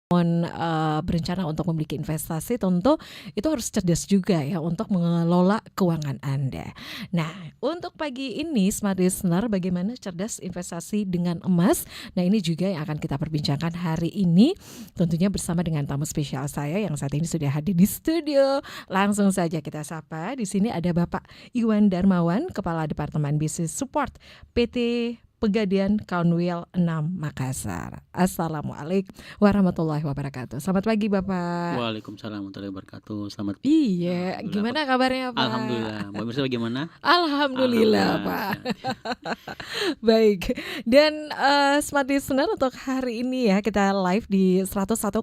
berencana untuk memiliki investasi, tentu itu harus cerdas juga ya untuk mengelola keuangan Anda. Nah, untuk pagi ini Smart Listener, bagaimana cerdas investasi dengan emas? Nah, ini juga yang akan kita perbincangkan hari ini, tentunya bersama dengan tamu spesial saya yang saat ini sudah hadir di studio. Langsung saja kita sapa. Di sini ada Bapak Iwan Darmawan, Kepala Departemen Business Support PT Pegadaian Kanwil 6 Makassar. Assalamualaikum warahmatullahi wabarakatuh. Selamat pagi Bapak. Waalaikumsalam warahmatullahi wabarakatuh. Selamat Iya, Alhamdulillah, gimana Pak. kabarnya Pak? Alhamdulillah. Mbak Mirsa bagaimana? Alhamdulillah Pak. Baik. Dan Smart Listener, untuk hari ini ya kita live di 101,1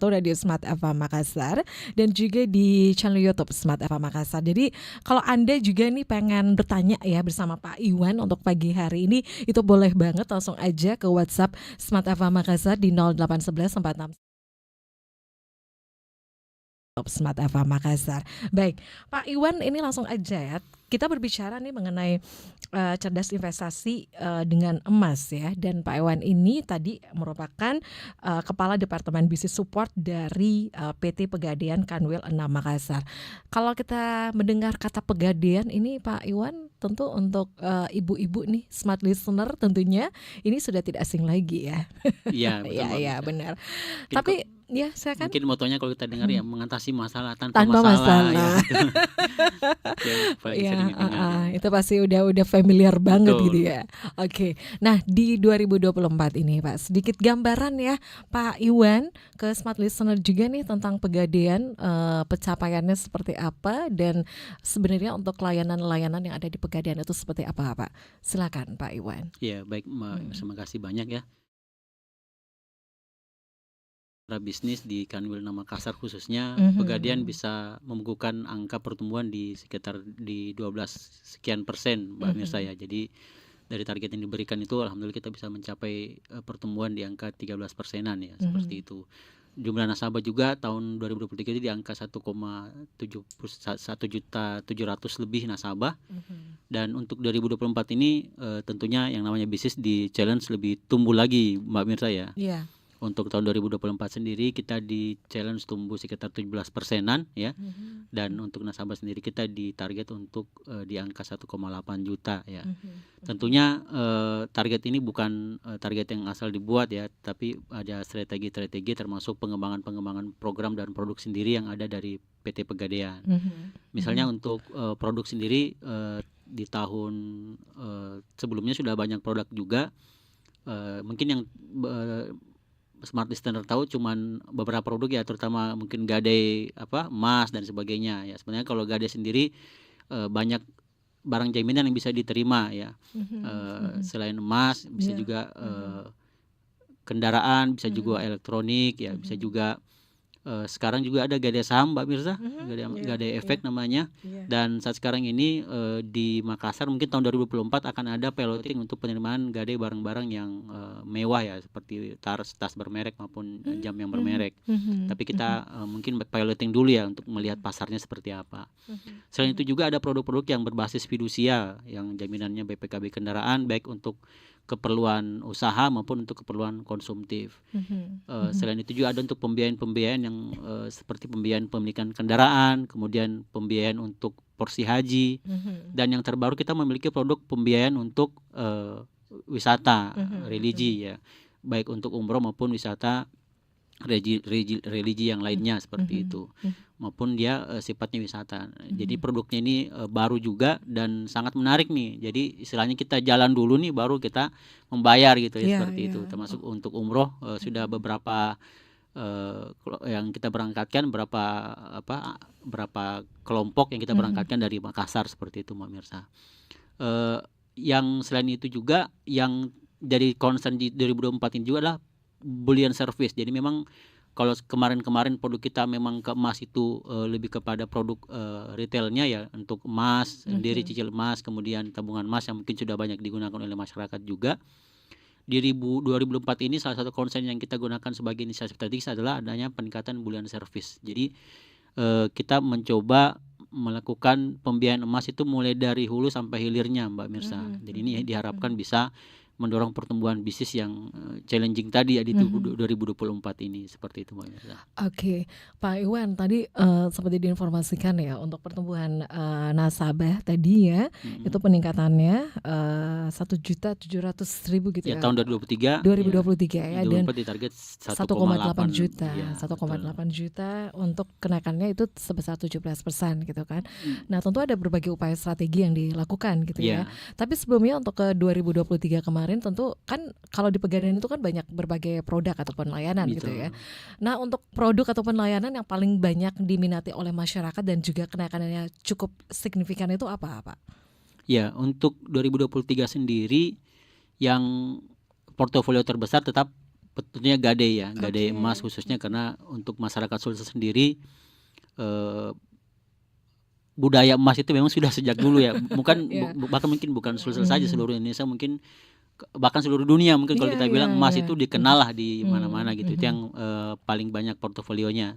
Radio Smart FM Makassar dan juga di channel YouTube Smart FM Makassar. Jadi kalau Anda juga nih pengen bertanya ya bersama Pak Iwan untuk pagi hari ini, itu boleh banget langsung aja ke WhatsApp Smart FM Makassar di 0811 46 Smart FM Makassar. Baik, Pak Iwan, ini langsung aja ya. Kita berbicara nih mengenai cerdas investasi dengan emas ya. Dan Pak Iwan ini tadi merupakan Kepala Departemen Business Support dari PT Pegadaian Kanwil 6 Makassar. Kalau kita mendengar kata Pegadaian ini Pak Iwan, tentu untuk ibu-ibu nih Smart Listener tentunya ini sudah tidak asing lagi ya. Iya, betul Mbak Iya Mirsa. benar. Mungkin Tapi ya saya kan mungkin motonya kalau kita dengar ya mengatasi masalah tanpa tanpa masalah. masalah. Ya, yang paling Ya, sering didengar ya. itu pasti udah familiar banget Betul. gitu ya. Oke. Nah, di 2024 ini Pak, sedikit gambaran ya Pak Iwan ke Smart Listener juga nih tentang Pegadaian, pencapaiannya seperti apa dan sebenarnya untuk layanan-layanan yang ada di Pegadaian itu seperti apa Pak? Silakan Pak Iwan. Ya, baik Mbak, terima kasih banyak ya. Bisnis di Kanwil 6 Makassar khususnya, Pegadaian bisa membukukan angka pertumbuhan di sekitar di 12 sekian persen Mbak Mirsa ya. Jadi dari target yang diberikan itu alhamdulillah kita bisa mencapai pertumbuhan di angka 13%-an ya, seperti itu. Jumlah nasabah juga tahun 2023 itu di angka 1,700 lebih nasabah. Dan untuk 2024 ini tentunya yang namanya bisnis di challenge lebih tumbuh lagi Mbak Mirsa ya. Iya. Untuk tahun 2024 sendiri kita di challenge tumbuh sekitar 17%-an ya. Dan untuk nasabah sendiri kita di target untuk di angka 1,8 juta ya. Tentunya target ini bukan target yang asal dibuat ya, tapi ada strategi-strategi termasuk pengembangan program dan produk sendiri yang ada dari PT Pegadaian. Misalnya untuk produk sendiri di tahun sebelumnya sudah banyak produk juga. Mungkin yang Smart Listener tahu cuman beberapa produk ya, terutama mungkin gadai emas dan sebagainya ya. Sebenarnya kalau gadai sendiri banyak barang jaminan yang bisa diterima ya. Selain emas bisa juga kendaraan, bisa juga elektronik ya, bisa juga sekarang juga ada gadai saham Mbak Mirsa, gadai efek namanya. Dan saat sekarang ini di Makassar mungkin tahun 2024 akan ada piloting untuk penerimaan gadai barang-barang yang mewah ya, seperti tas bermerek maupun jam yang bermerek. Tapi kita mungkin piloting dulu ya untuk melihat pasarnya seperti apa. Selain itu juga ada produk-produk yang berbasis fidusia yang jaminannya BPKB kendaraan, baik untuk keperluan usaha maupun untuk keperluan konsumtif. Selain itu juga ada untuk pembiayaan-pembiayaan yang seperti pembiayaan pemilikan kendaraan, kemudian pembiayaan untuk porsi haji, dan yang terbaru kita memiliki produk pembiayaan untuk wisata religi ya, baik untuk umroh maupun wisata religi yang lainnya seperti itu, maupun dia sifatnya wisata. Jadi produknya ini baru juga dan sangat menarik nih. Jadi istilahnya kita jalan dulu nih baru kita membayar gitu ya, seperti itu. Termasuk untuk umroh sudah beberapa yang kita berangkatkan, berapa kelompok yang kita berangkatkan dari Makassar seperti itu Mbak Mirsa. Yang selain itu juga yang dari concern di 2024 ini juga adalah bullion service. Jadi memang kalau kemarin produk kita memang ke emas itu lebih kepada produk retailnya ya, untuk emas sendiri, cicil emas, kemudian tabungan emas yang mungkin sudah banyak digunakan oleh masyarakat juga. Di 2024 ini salah satu concern yang kita gunakan sebagai inisiatif strategis adalah adanya peningkatan bullion service. Jadi kita mencoba melakukan pembiayaan emas itu mulai dari hulu sampai hilirnya Mbak Mirsa. Jadi ini diharapkan bisa mendorong pertumbuhan bisnis yang challenging tadi ya di 2024 ini, seperti itu Mbak Mirza. Oke, Pak Iwan tadi seperti diinformasikan ya untuk pertumbuhan nasabah tadi ya, itu peningkatannya 1.700.000 gitu Ya ya. tahun 2023 ya, dan 2024 ditarget 1,8 juta, ya, 1,8 juta untuk kenaikannya itu sebesar 17% gitu kan. Nah, tentu ada berbagai upaya strategi yang dilakukan gitu ya. Tapi sebelumnya untuk ke 2023 kemarin tentu kan kalau di Pegadaian itu kan banyak berbagai produk ataupun layanan gitu ya. Nah, untuk produk ataupun layanan yang paling banyak diminati oleh masyarakat dan juga kenaikannya cukup signifikan itu apa, Pak? Ya, untuk 2023 sendiri yang portofolio terbesar tetap tentunya Gadai ya, Gadai emas khususnya karena untuk masyarakat Sulsel sendiri budaya emas itu memang sudah sejak dulu ya, bahkan mungkin bukan Sulsel saja, seluruh Indonesia mungkin, bahkan seluruh dunia mungkin kalau kita bilang emas itu dikenal lah di mana-mana gitu. Itu yang paling banyak portofolionya.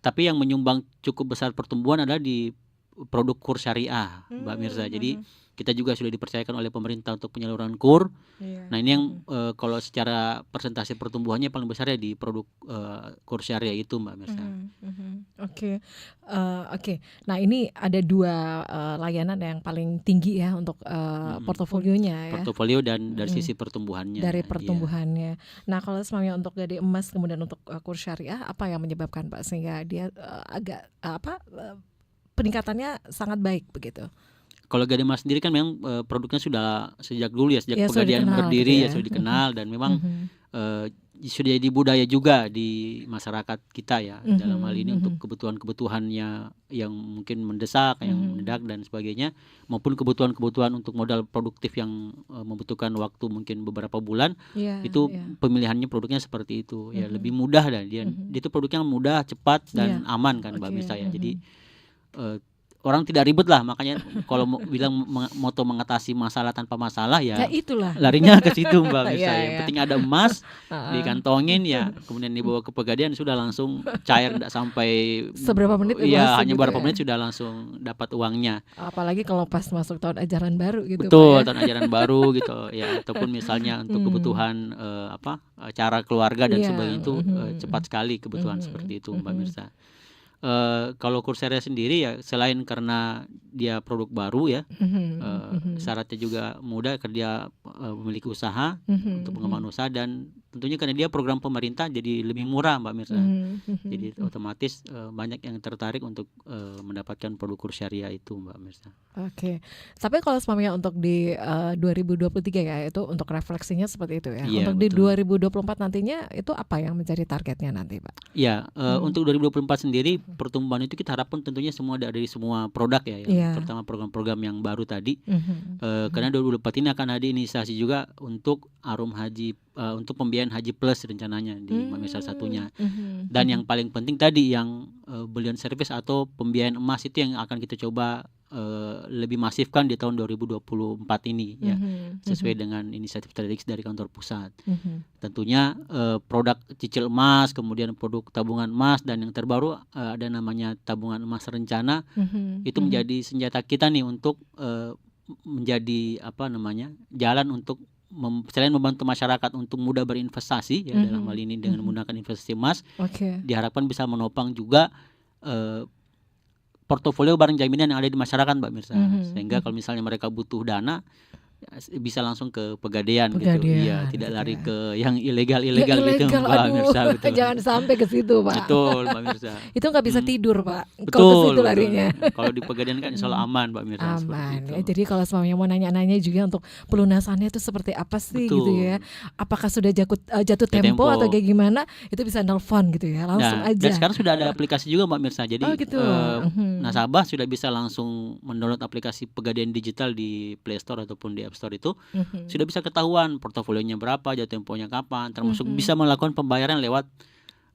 Tapi yang menyumbang cukup besar pertumbuhan adalah di produk KUR syariah, Mbak Mirza. Jadi kita juga sudah dipercayakan oleh pemerintah untuk penyaluran KUR. Nah, ini yang kalau secara persentase pertumbuhannya paling besar ya di produk KUR syariah itu, Mbak Mirza. Oke. Nah, ini ada dua layanan yang paling tinggi ya untuk portofolionya ya. Portofolio dan dari sisi pertumbuhannya. Dari pertumbuhannya. Nah, kalau semuanya untuk Gadai emas kemudian untuk KUR syariah, apa yang menyebabkan Pak sehingga dia agak peningkatannya sangat baik begitu? Kalau Gadai emas sendiri kan memang produknya sudah sejak dulu ya, sejak Pegadaian berdiri ya sudah dikenal dan memang sudah jadi budaya juga di masyarakat kita ya, dalam hal ini untuk kebutuhan-kebutuhannya yang mungkin mendesak, yang mendadak dan sebagainya, maupun kebutuhan-kebutuhan untuk modal produktif yang membutuhkan waktu mungkin beberapa bulan, itu pemilihannya produknya seperti itu ya, lebih mudah dan dia itu produknya mudah, cepat dan aman kan Mbak Mirza ya. Jadi orang tidak ribet lah, makanya kalau bilang moto mengatasi masalah tanpa masalah ya itulah larinya ke situ Mbak Mirza. Yang penting ada emas dikantongin ya, kemudian dibawa ke Pegadaian sudah langsung cair, tidak sampai seberapa menit ya, hanya beberapa menit sudah langsung dapat uangnya. Apalagi kalau pas masuk tahun ajaran baru gitu. Betul, tahun ajaran baru gitu ya, ataupun misalnya untuk kebutuhan acara keluarga dan sebagainya itu cepat sekali kebutuhan seperti itu Mbak Mirza. Kalau KUR syariah sendiri ya, selain karena dia produk baru ya, syaratnya juga mudah karena dia memiliki usaha untuk pengembangan usaha, dan tentunya karena dia program pemerintah jadi lebih murah Mbak Mirza. Jadi otomatis banyak yang tertarik untuk mendapatkan produk KUR syariah itu Mbak Mirza. Oke. Tapi kalau semuanya untuk di 2023 ya, itu untuk refleksinya seperti itu ya. Untuk betul. Di 2024 nantinya itu apa yang menjadi targetnya nanti Pak? Ya, untuk 2024 sendiri pertumbuhan itu kita harapkan tentunya semua dari semua produk ya, terutama program-program yang baru tadi. Karena 2024 ini akan ada inisiasi juga untuk Arum Haji, untuk pembiayaan Haji Plus rencananya di salah satunya. Dan yang paling penting tadi yang bullion service atau pembiayaan emas itu yang akan kita coba lebih masifkan di tahun 2024 ini ya, sesuai dengan inisiatif strategis dari kantor pusat. Tentunya produk cicil emas, kemudian produk tabungan emas, dan yang terbaru ada namanya tabungan emas rencana. Itu menjadi senjata kita nih untuk menjadi jalan untuk selain membantu masyarakat untuk mudah berinvestasi ya, dalam hal ini dengan menggunakan investasi emas, diharapkan bisa menopang juga portofolio barang jaminan yang ada di masyarakat Mbak Mirza, sehingga kalau misalnya mereka butuh dana bisa langsung ke Pegadaian gitu ya, tidak lari ke yang ilegal gitu Mbak Mirza. Betul. Jangan sampai ke situ Pak. Betul Mbak Mirza. Itu nggak bisa tidur Pak. Betul. Kalau ke situ larinya. Kalau di Pegadaian kan insya Allah aman Mbak Mirza. Aman. Ya, jadi kalau semuanya mau nanya-nanya juga untuk pelunasannya itu seperti apa sih gitu ya? Apakah sudah jatuh tempo atau kayak gimana? Itu bisa nelfon gitu ya, langsung aja. Dan sekarang sudah ada aplikasi juga Mbak Mirza. Jadi nasabah sudah bisa langsung mendownload aplikasi Pegadaian Digital di Play Store ataupun di App Store itu, sudah bisa ketahuan portofolionya berapa, jatuh temponya kapan, termasuk bisa melakukan pembayaran lewat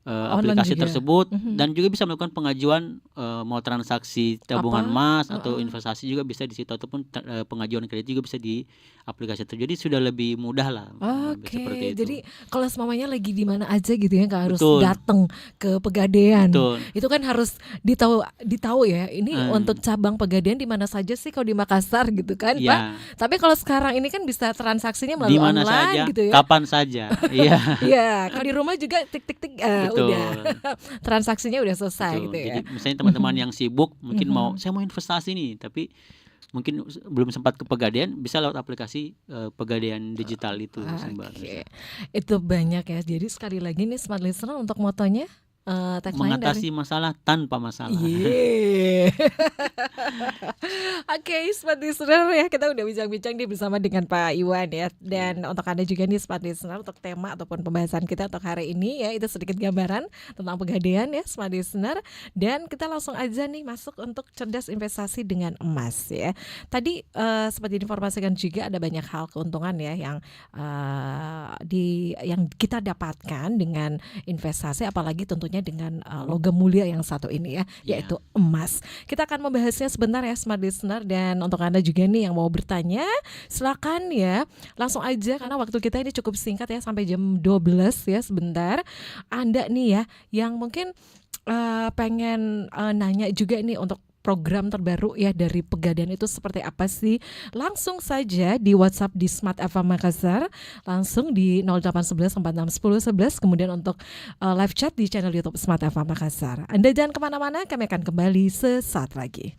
Online aplikasi juga. tersebut dan juga bisa melakukan pengajuan mau transaksi tabungan Apa? emas atau investasi juga bisa di situ ataupun pengajuan kredit juga bisa di aplikasi itu. Jadi sudah lebih mudah lah Oke, seperti itu. jadi kalau mamanya lagi di mana aja gitu ya, nggak harus Betul, datang ke Pegadaian. betul. Itu kan harus ditahu ya. Ini untuk Eh, cabang Pegadaian di mana saja sih kalau di Makassar gitu kan, Pak? ya, Tapi kalau sekarang ini kan bisa transaksinya di melalui mana online saja, gitu ya. kapan saja. Iya, Iya, kalau di rumah juga tik tik tik udah betul. transaksinya udah selesai gitu Betul. ya. Jadi misalnya teman-teman yang sibuk mungkin Mhm. saya mau investasi nih, tapi mungkin belum sempat ke Pegadaian, bisa lewat aplikasi Pegadaian digital itu sih Mbak Mirza. Oke, itu banyak ya. Jadi sekali lagi nih smart listener untuk motonya tagline dari Mengatasi masalah tanpa masalah. Iya. Oke, smart listener ya, kita udah bincang-bincang nih bersama dengan Pak Iwan ya. Ya. Dan untuk Anda juga nih smart listener, untuk tema ataupun pembahasan kita untuk hari ini ya, itu sedikit gambaran tentang Pegadaian ya smart listener. Dan kita langsung aja nih masuk untuk cerdas investasi dengan emas ya. Tadi seperti diinformasikan juga ada banyak hal keuntungan ya yang yang kita dapatkan dengan investasi, apalagi tentunya dengan logam mulia yang satu ini ya, Ya. yaitu emas. Kita akan membahasnya sebentar ya smart listener, dan untuk Anda juga nih yang mau bertanya silakan ya, langsung aja karena waktu kita ini cukup singkat ya, sampai jam 12 ya sebentar. Anda nih ya yang mungkin pengen nanya juga nih untuk program terbaru ya dari Pegadaian itu seperti apa sih, langsung saja di WhatsApp di Smart FM Makassar, langsung di 0811 46 10 11. Kemudian untuk live chat di channel YouTube Smart FM Makassar. Anda jangan kemana-mana, kami akan kembali sesaat lagi.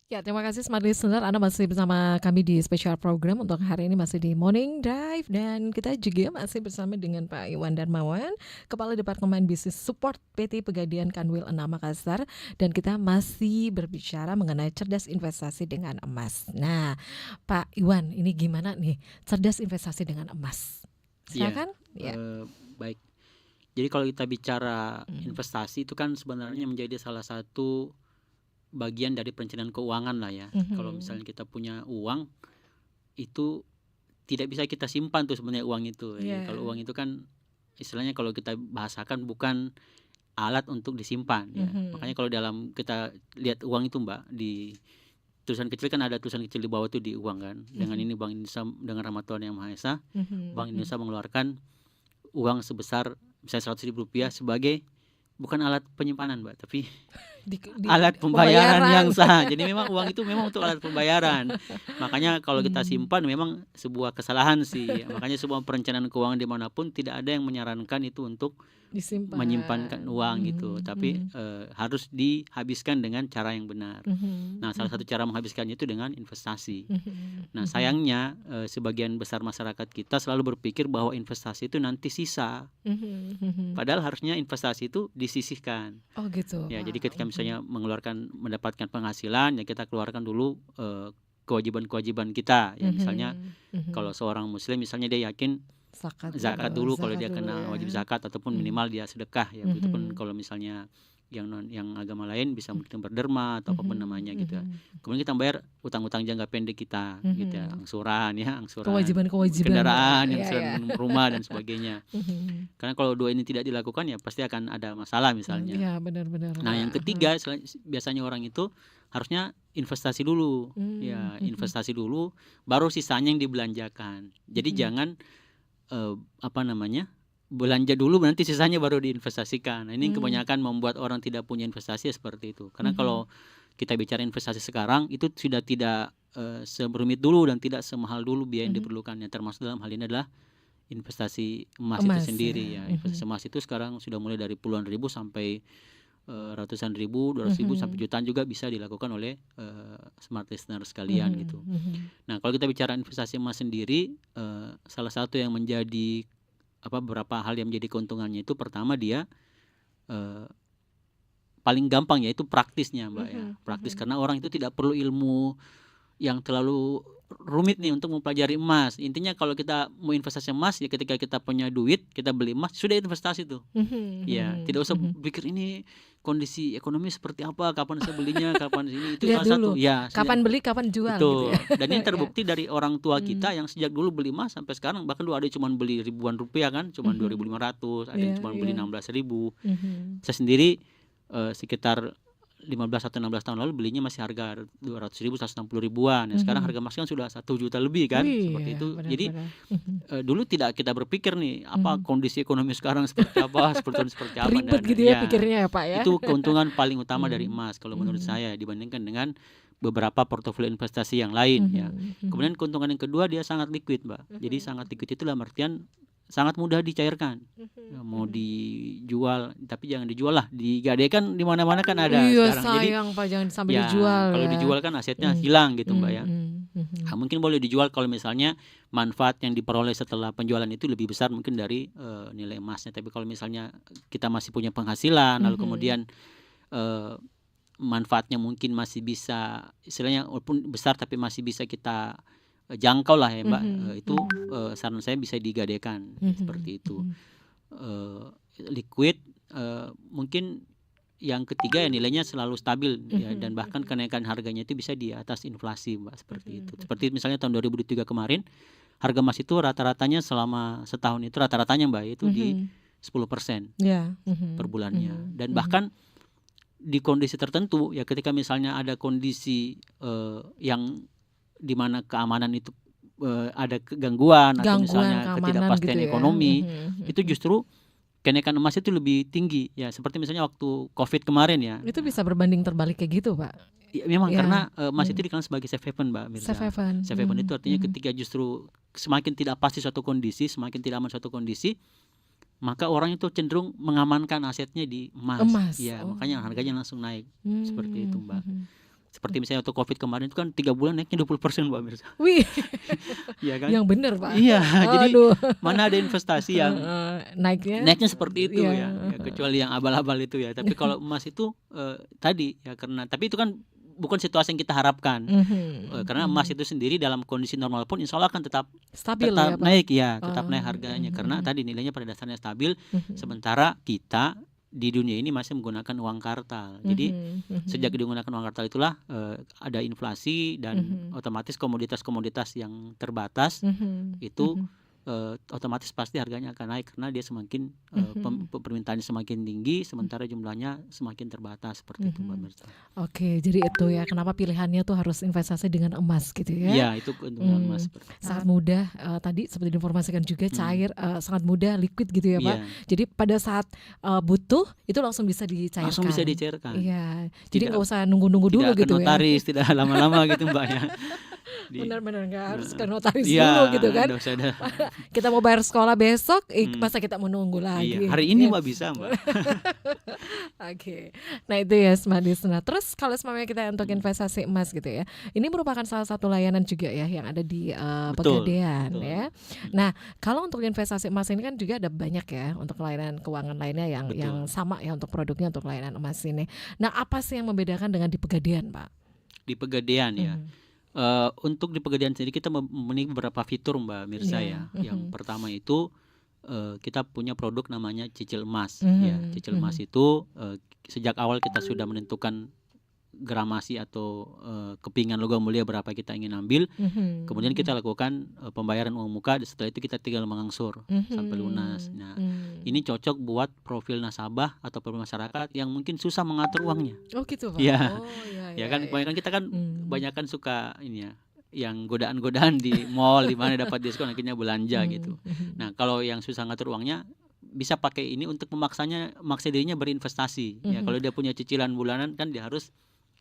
Ya, terima kasih Smart Listener. Anda masih bersama kami di special program untuk hari ini, masih di Morning Drive, dan kita juga masih bersama dengan Pak Iwan Darmawan, Kepala Departemen Bisnis Support PT Pegadaian Kanwil 6 Makassar, dan kita masih berbicara mengenai cerdas investasi dengan emas. Nah, Pak Iwan, ini gimana nih cerdas investasi dengan emas? Silakan. Ya. Baik. Jadi kalau kita bicara investasi itu kan sebenarnya menjadi salah satu bagian dari perencanaan keuangan lah ya. Kalau misalnya kita punya uang, itu tidak bisa kita simpan tuh sebenarnya uang itu. Ya. Kalau uang itu kan istilahnya kalau kita bahasakan bukan alat untuk disimpan. Ya. Makanya kalau dalam kita lihat uang itu Mbak, di tulisan kecil kan ada tulisan kecil di bawah itu di uang kan. Dengan ini Bank Indonesia dengan rahmat Tuhan Yang Maha Esa, Bank Indonesia mengeluarkan uang sebesar misalnya Rp100.000 sebagai bukan alat penyimpanan Mbak, tapi alat pembayaran yang sah. Jadi memang uang itu memang untuk alat pembayaran. Makanya kalau kita simpan memang sebuah kesalahan sih. Makanya sebuah perencanaan keuangan dimanapun tidak ada yang menyarankan itu untuk menyimpankan uang gitu. Tapi harus dihabiskan dengan cara yang benar. Nah, salah satu cara menghabiskannya itu dengan investasi. Nah, sayangnya sebagian besar masyarakat kita selalu berpikir bahwa investasi itu nanti sisa. Padahal harusnya investasi itu disisihkan. Oh gitu. Ya, jadi ketika misalnya mendapatkan penghasilan, ya kita keluarkan dulu kewajiban-kewajiban kita. Ya, misalnya kalau seorang muslim misalnya dia yakin zakat dulu kalau dia kena wajib zakat, ataupun minimal dia sedekah ya. Begitupun kalau misalnya yang agama lain bisa mungkin berderma atau apapun namanya gitu ya. Kemudian kita bayar utang-utang jangka pendek kita gitu ya, angsuran kewajiban kendaraan, angsuran rumah dan sebagainya. Karena kalau dua ini tidak dilakukan ya pasti akan ada masalah misalnya. Iya, benar-benar. Nah, yang ketiga biasanya orang itu harusnya investasi dulu. Ya, investasi dulu baru sisanya yang dibelanjakan. Jadi jangan belanja dulu nanti sisanya baru diinvestasikan. Nah, ini kebanyakan membuat orang tidak punya investasi seperti itu. Karena kalau kita bicara investasi sekarang itu sudah tidak serumit dulu dan tidak semahal dulu biaya yang diperlukannya. Termasuk dalam hal ini adalah investasi emas itu sendiri ya. Investasi emas itu sekarang sudah mulai dari puluhan ribu sampai ratusan ribu, 200.000 sampai jutaan juga bisa dilakukan oleh smart listener sekalian gitu. Nah, kalau kita bicara investasi emas sendiri, salah satu yang menjadi beberapa hal yang menjadi keuntungannya itu, pertama dia paling gampang yaitu praktisnya Mbak ya. Praktis karena orang itu tidak perlu ilmu yang terlalu rumit nih untuk mempelajari emas. Intinya kalau kita mau investasi emas ya ketika kita punya duit, kita beli emas, sudah investasi tuh. Ya, tidak usah pikir ini kondisi ekonomi seperti apa, kapan saya belinya, kapan ini, itu salah satu. Ya, kapan beli, kapan jual gitu ya. Dan ini terbukti dari orang tua kita yang sejak dulu beli emas sampai sekarang, bahkan dulu ada yang cuma beli ribuan rupiah kan, cuma 2.500, ada yang cuma beli 16.000. Saya sendiri sekitar 15 atau 16 tahun lalu belinya masih harga 200.000, 160.000-an. Ya, sekarang harga emas kan sudah 1 juta lebih kan. Seperti itu. Benar, jadi dulu tidak kita berpikir nih kondisi ekonomi sekarang seperti apa, seperti apa. Ribet gitu ya pikirnya ya Pak ya. Itu keuntungan paling utama dari emas kalau menurut saya dibandingkan dengan beberapa portofolio investasi yang lain ya. Kemudian keuntungan yang kedua, dia sangat liquid Mbak. Jadi sangat liquid itu dalam artian sangat mudah dicairkan. Mau dijual, tapi jangan dijual lah, digadaikan di mana-mana kan ada sekarang. Sayang Pak, jangan sampai dijual. Kalau dijual kan asetnya hilang gitu Mbak ya. Nah, mungkin boleh dijual kalau misalnya manfaat yang diperoleh setelah penjualan itu lebih besar mungkin dari nilai emasnya. Tapi kalau misalnya kita masih punya penghasilan, lalu kemudian manfaatnya mungkin masih bisa, istilahnya walaupun besar tapi masih bisa kita jangkau lah ya Mbak, itu saran saya bisa digadaikan seperti itu. Liquid, mungkin yang ketiga ya nilainya selalu stabil ya, dan bahkan kenaikan harganya itu bisa di atas inflasi Mbak, seperti itu. Seperti misalnya tahun 2003 kemarin harga emas itu rata-ratanya selama setahun itu rata-ratanya Mbak itu di 10% per bulannya. Dan bahkan di kondisi tertentu ya, ketika misalnya ada kondisi yang di mana keamanan itu ada gangguan atau misalnya ketidakpastian gitu ekonomi, itu justru kenaikan emas itu lebih tinggi ya. Seperti misalnya waktu Covid kemarin ya. Itu bisa berbanding terbalik kayak gitu Pak? Ya, memang karena emas itu dikenal sebagai safe haven Mbak Mirza. Safe haven itu artinya ketika justru semakin tidak pasti suatu kondisi, semakin tidak aman suatu kondisi, maka orang itu cenderung mengamankan asetnya di emas. Ya, makanya harganya langsung naik seperti itu Mbak. Seperti misalnya waktu Covid kemarin itu kan 3 bulan naiknya 20% Mbak Mirsa. Wih, Iya kan? yang bener Pak. Iya, jadi Aduh, mana ada investasi yang naiknya seperti itu ya. ya, kecuali yang abal-abal itu ya. Tapi kalau emas itu tadi ya, karena tapi itu kan bukan situasi yang kita harapkan. Karena emas itu sendiri dalam kondisi normal pun insya Allah akan tetap Stabil ya Pak. naik ya, tetap naik harganya karena tadi nilainya pada dasarnya stabil. Sementara kita di dunia ini masih menggunakan uang kartal. Jadi sejak digunakan uang kartal itulah ada inflasi dan otomatis komoditas-komoditas yang terbatas itu otomatis pasti harganya akan naik karena dia semakin permintaannya semakin tinggi sementara jumlahnya semakin terbatas seperti itu Mbak Mirsa. Oke, jadi itu ya kenapa pilihannya tuh harus investasi dengan emas gitu ya. Iya, itu keuntungan emas. Sangat mudah tadi seperti diinformasikan juga cair, sangat mudah liquid gitu ya Pak. Jadi pada saat butuh itu langsung bisa dicairkan. Langsung bisa dicairkan. Iya. Jadi nggak usah nunggu-nunggu dulu gitu ya. Tidak notaris, tidak lama-lama gitu Mbak ya. Benar-benar nggak harus ke notaris dulu gitu kan. Kita mau bayar sekolah besok, masa kita mau nunggu lagi. Iya, hari ini Mbak bisa Mbak. Oke. Nah itu ya Smadis. Nah terus kalau semuanya kita untuk investasi emas gitu ya, ini merupakan salah satu layanan juga ya yang ada di Pegadaian ya. Nah kalau untuk investasi emas ini kan juga ada banyak ya untuk layanan keuangan lainnya yang sama ya untuk produknya untuk layanan emas ini. Nah apa sih yang membedakan dengan di Pegadaian Pak? Di Pegadaian ya. Untuk di Pegadaian sendiri kita memiliki beberapa fitur Mbak Mirsa ya. Yang pertama itu kita punya produk namanya cicil emas. Ya, cicil emas itu sejak awal kita sudah menentukan gramasi atau kepingan logam mulia berapa kita ingin ambil. Kemudian kita lakukan pembayaran uang muka. Setelah itu kita tinggal mengangsur sampai lunas. Nah, ini cocok buat profil nasabah atau profil masyarakat yang mungkin susah mengatur uangnya. Oh gitu Pak. Ya, oh, ya kan kebanyakan kita kan banyakan suka ini ya, yang godaan-godaan di mall di mana dapat diskon akhirnya belanja gitu. Nah, kalau yang susah ngatur uangnya bisa pakai ini untuk maksa dirinya berinvestasi. Ya, kalau dia punya cicilan bulanan kan dia harus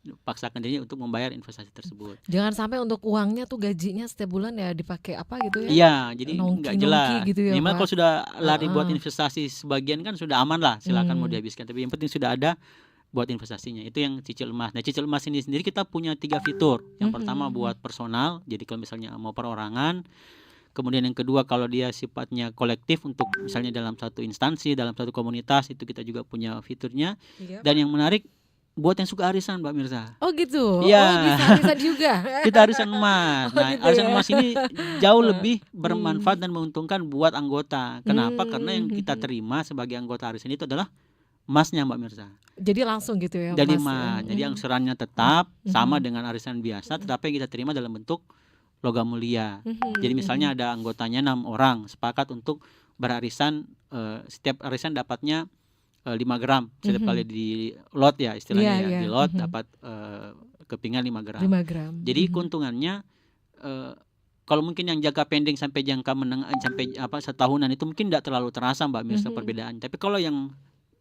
paksakan dirinya untuk membayar investasi tersebut. Jangan sampai untuk uangnya tuh gajinya setiap bulan ya dipakai apa gitu ya? Iya, jadi nggak jelas. Gitu ya, Minimal kalau sudah lari buat investasi sebagian kan sudah aman lah, silakan mau dihabiskan. Tapi yang penting sudah ada buat investasinya. Itu yang cicil emas. Nah, cicil emas ini sendiri kita punya 3 fitur. Yang pertama buat personal, jadi kalau misalnya mau perorangan. Kemudian yang kedua kalau dia sifatnya kolektif untuk misalnya dalam satu instansi, dalam satu komunitas itu kita juga punya fiturnya. Dan yang menarik buat yang suka arisan Mbak Mirsa. Oh gitu? Iya. Oh bisa arisan juga? Kita arisan emas. Nah gitu arisan emas ini jauh lebih bermanfaat dan menguntungkan buat anggota. Kenapa? Karena yang kita terima sebagai anggota arisan itu adalah emasnya Mbak Mirsa. Jadi langsung gitu ya? Jadi emas. Jadi angsurannya tetap sama dengan arisan biasa, tetapi yang kita terima dalam bentuk logam mulia. Jadi misalnya ada anggotanya 6 orang sepakat untuk berarisan, setiap arisan dapatnya 5 gram setiap kali di lot ya istilahnya di lot dapat kepingan 5 gram. 5 gram. Jadi keuntungannya kalau mungkin yang jangka pending sampai jangka menengah sampai setahunan itu mungkin tidak terlalu terasa Mbak Mirsa perbedaan. Tapi kalau yang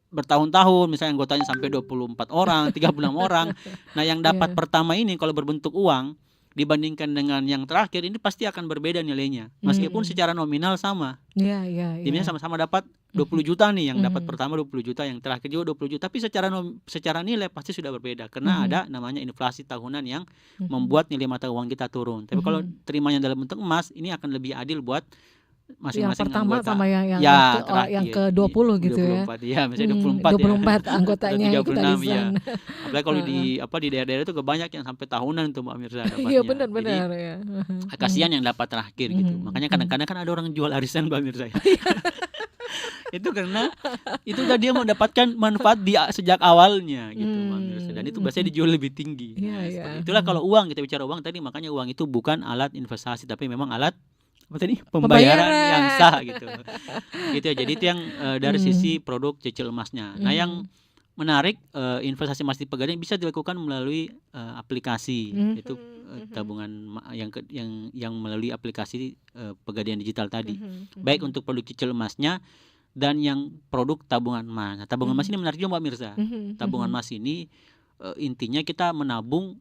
bertahun-tahun misalnya anggotanya sampai 24 orang, 36 orang. Nah, yang dapat pertama ini kalau berbentuk uang dibandingkan dengan yang terakhir ini pasti akan berbeda nilainya. Meskipun secara nominal sama. Iya. Dimana sama-sama dapat 20 juta nih, yang dapat pertama 20 juta, yang terakhir juga 20 juta, tapi secara nilai pasti sudah berbeda karena ada namanya inflasi tahunan yang membuat nilai mata uang kita turun. Tapi kalau terimanya dalam bentuk emas, ini akan lebih adil buat masing-masing yang pertama anggota. Sama yang ke-20 gitu 24, ya. Misalnya 24 anggotanya ikut arisan. Ya. Apalagi kalau di daerah-daerah itu banyak yang sampai tahunan tuh Mbak Mirsa dapatnya. Iya benar ya. Kasihan yang dapat terakhir gitu. Makanya kadang-kadang kan ada orang jual arisan Mbak Mirsa. Itu karena itu dia mendapatkan manfaat sejak awalnya gitu Mbak Mirsa. Dan itu biasanya dijual lebih tinggi. Itulah kalau uang, kita bicara uang tadi, makanya uang itu bukan alat investasi tapi memang alat pembayaran yang sah gitu. Gitu ya. Jadi itu yang dari sisi produk cicil emasnya. Nah, yang menarik investasi emas di Pegadaian bisa dilakukan melalui aplikasi. Itu tabungan yang melalui aplikasi Pegadaian digital tadi. Baik untuk produk cicil emasnya dan yang produk tabungan emas. Nah, tabungan emas ini menarik juga Mbak Mirsa. Tabungan emas ini intinya kita menabung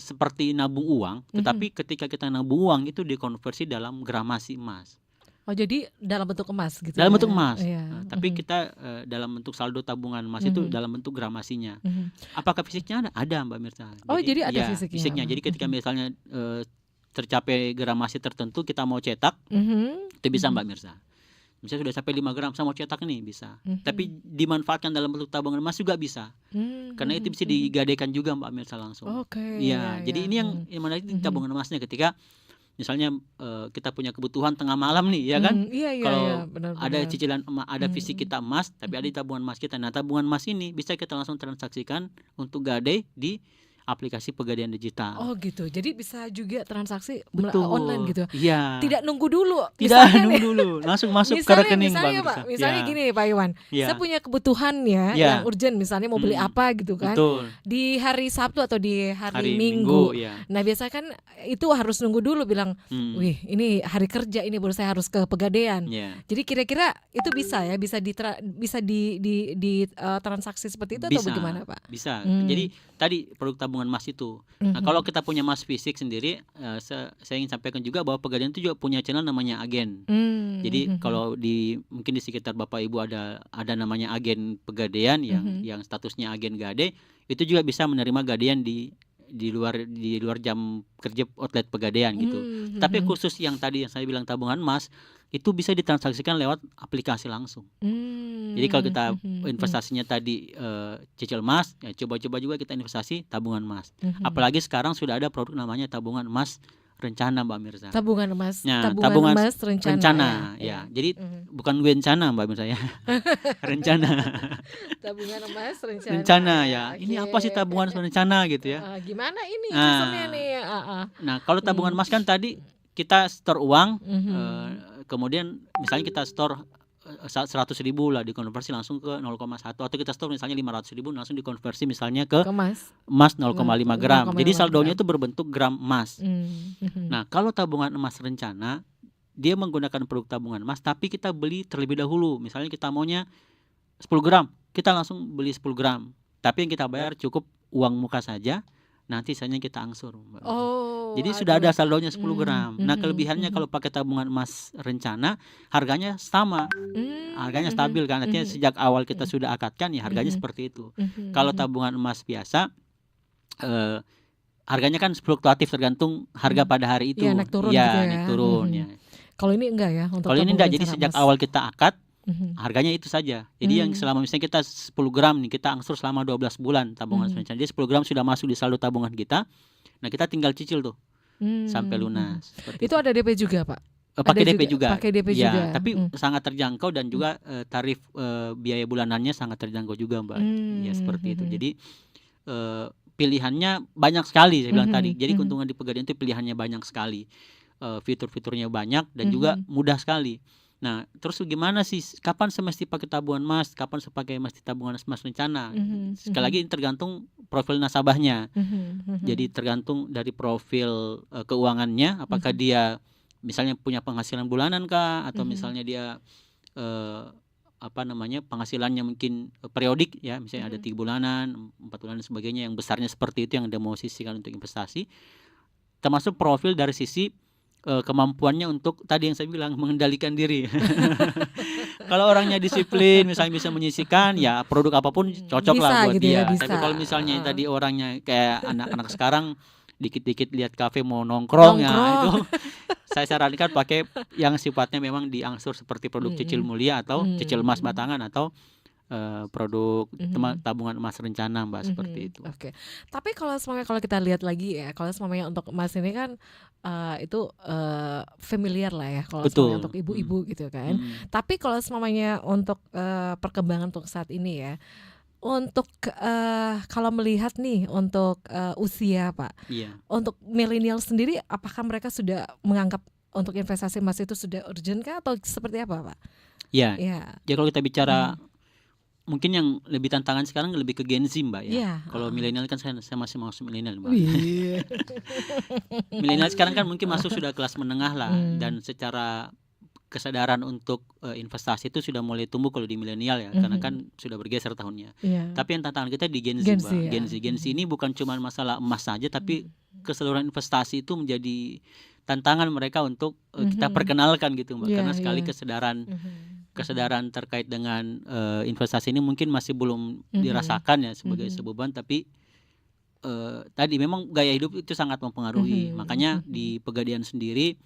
seperti nabung uang, tetapi ketika kita nabung uang itu dikonversi dalam gramasi emas. Oh, jadi dalam bentuk emas gitu dalam ya? bentuk emas. Iya. Nah, tapi kita dalam bentuk saldo tabungan emas itu dalam bentuk gramasinya. Apakah fisiknya ada? Ada, Mbak Mirsa. Oh, Jadi jadi ada ya fisiknya. fisiknya. Jadi ketika misalnya tercapai gramasi tertentu kita mau cetak, itu bisa, Mbak Mirsa. Misalnya sudah sampai 5 gram, saya mau cetak nih, bisa. Tapi dimanfaatkan dalam bentuk tabungan emas juga bisa. Karena itu bisa digadaikan juga, Mbak Mirsa, langsung. Oke. Iya, jadi ini yang menarik di tabungan emasnya ketika misalnya kita punya kebutuhan tengah malam nih, ya kan? Iya, Kalau benar-benar. ada cicilan emas, ada fisik kita emas, tapi ada di tabungan emas kita. Nah, tabungan emas ini bisa kita langsung transaksikan untuk gadai di aplikasi pegadaian digital. Oh gitu, jadi bisa juga transaksi Betul. online gitu. Iya. Tidak nunggu dulu. Tidak nunggu dulu, langsung masuk ke rekening, misalnya, Mbak. Pak, misalnya gini Pak Iwan, saya punya kebutuhan yang urgent, misalnya mau beli apa gitu kan. Betul. Di hari Sabtu atau di hari Minggu. Nah biasanya kan itu harus nunggu dulu bilang, wih ini hari kerja ini baru saya harus ke pegadaian. Jadi kira-kira itu bisa ya, bisa di transaksi seperti itu atau bagaimana Pak? Bisa. Jadi tadi produk tabungan emas itu. Nah, kalau kita punya emas fisik sendiri, saya ingin sampaikan juga bahwa pegadaian itu juga punya channel namanya agen. Jadi kalau mungkin di sekitar Bapak Ibu ada namanya agen pegadaian yang statusnya agen gadai, itu juga bisa menerima gadaian di luar jam kerja outlet pegadaian gitu. Tapi khusus yang tadi yang saya bilang tabungan emas itu bisa ditransaksikan lewat aplikasi langsung. Jadi kalau kita investasinya tadi cicil emas, ya coba-coba juga kita investasi tabungan emas. Apalagi sekarang sudah ada produk namanya tabungan emas rencana, Mbak Mirsa. Tabungan emas, nah, tabungan emas rencana. Ya. Jadi bukan rencana, Mbak Mirsa ya. Rencana. Tabungan emas rencana. Rencana ya. Ini apa sih tabungan rencana gitu ya? Gimana ini sistemnya nih? Nah, kalau tabungan emas kan tadi kita store uang, kemudian misalnya kita store 100.000 lah, dikonversi langsung ke 0,1, atau kita store misalnya 500.000 langsung dikonversi misalnya ke emas 0,5 gram. Jadi saldonya itu berbentuk gram emas. Nah, kalau tabungan emas rencana, dia menggunakan produk tabungan emas, tapi kita beli terlebih dahulu. Misalnya kita maunya 10 gram, kita langsung beli 10 gram. Tapi yang kita bayar cukup uang muka saja. Nanti sisanya kita angsur, Mbak. Jadi sudah ada saldonya 10 gram. Nah, kelebihannya kalau pakai tabungan emas rencana, harganya sama. Harganya stabil kan. Artinya sejak awal kita sudah akadkan, ya harganya seperti itu. Kalau tabungan emas biasa, harganya kan fluktuatif tergantung harga pada hari itu. Naik turun gitu ya. Naik turun ya. Kalau ini enggak ya? Kalau ini enggak, jadi sejak awal kita akad, harganya itu saja. Jadi yang selama misalnya kita 10 gram nih, kita angsur selama 12 bulan tabungan rencana. Jadi 10 gram sudah masuk di saldo tabungan kita. Nah, kita tinggal cicil tuh sampai lunas. Itu ada DP juga, Pak? Pakai DP juga. Pakai DP juga. Tapi sangat terjangkau dan juga tarif biaya bulanannya sangat terjangkau juga, Mbak. Ya seperti itu. Jadi pilihannya banyak sekali, saya bilang tadi. Jadi keuntungan di pegadaian itu pilihannya banyak sekali. Fitur-fiturnya banyak dan juga mudah sekali. Nah, terus gimana sih? Kapan saya mesti pakai tabungan emas? Kapan saya pakai mesti tabungan emas rencana? Sekali lagi tergantung profil nasabahnya. Jadi tergantung dari profil keuangannya. Apakah dia misalnya punya penghasilan bulanan kah? Atau misalnya dia penghasilannya mungkin periodik ya. Misalnya ada 3 bulanan, 4 bulan dan sebagainya. Yang besarnya seperti itu yang dia mau sisihkan untuk investasi. Termasuk profil dari sisi kemampuannya untuk tadi yang saya bilang mengendalikan diri. Kalau orangnya disiplin, misalnya bisa menyisihkan, ya produk apapun cocok bisa, lah buat gitu dia. ya, bisa. Tapi kalau misalnya tadi orangnya kayak anak-anak sekarang dikit-dikit lihat kafe mau nongkrong. Ya itu saya sarankan pakai yang sifatnya memang diangsur seperti produk cicil mulia atau cicil emas batangan atau produk tabungan emas rencana, Mbak, seperti itu. Oke. Tapi kalau kita lihat lagi ya, kalau semuanya untuk emas ini kan itu familiar lah ya kalau semuanya untuk ibu-ibu gitu kan. Tapi kalau semuanya untuk perkembangan untuk saat ini ya, untuk kalau melihat nih untuk usia, Pak, untuk milenial sendiri, apakah mereka sudah menganggap untuk investasi emas itu sudah urgent kah atau seperti apa, Pak? Ya. Jadi kalau kita bicara mungkin yang lebih tantangan sekarang lebih ke Gen Z, Mbak ya. Kalau milenial kan saya masih masuk milenial, Mbak. Milenial sekarang kan mungkin masuk sudah kelas menengah lah, dan secara kesadaran untuk investasi itu sudah mulai tumbuh kalau di milenial ya, karena kan sudah bergeser tahunnya. Tapi yang tantangan kita di Gen Z, Mbak. Gen Z ini bukan cuma masalah emas saja, tapi keseluruhan investasi itu menjadi tantangan mereka untuk kita perkenalkan gitu Mbak, karena sekali kesadaran terkait dengan investasi ini mungkin masih belum dirasakan ya sebagai sebuah beban, tapi tadi memang gaya hidup itu sangat mempengaruhi. Makanya di Pegadaian sendiri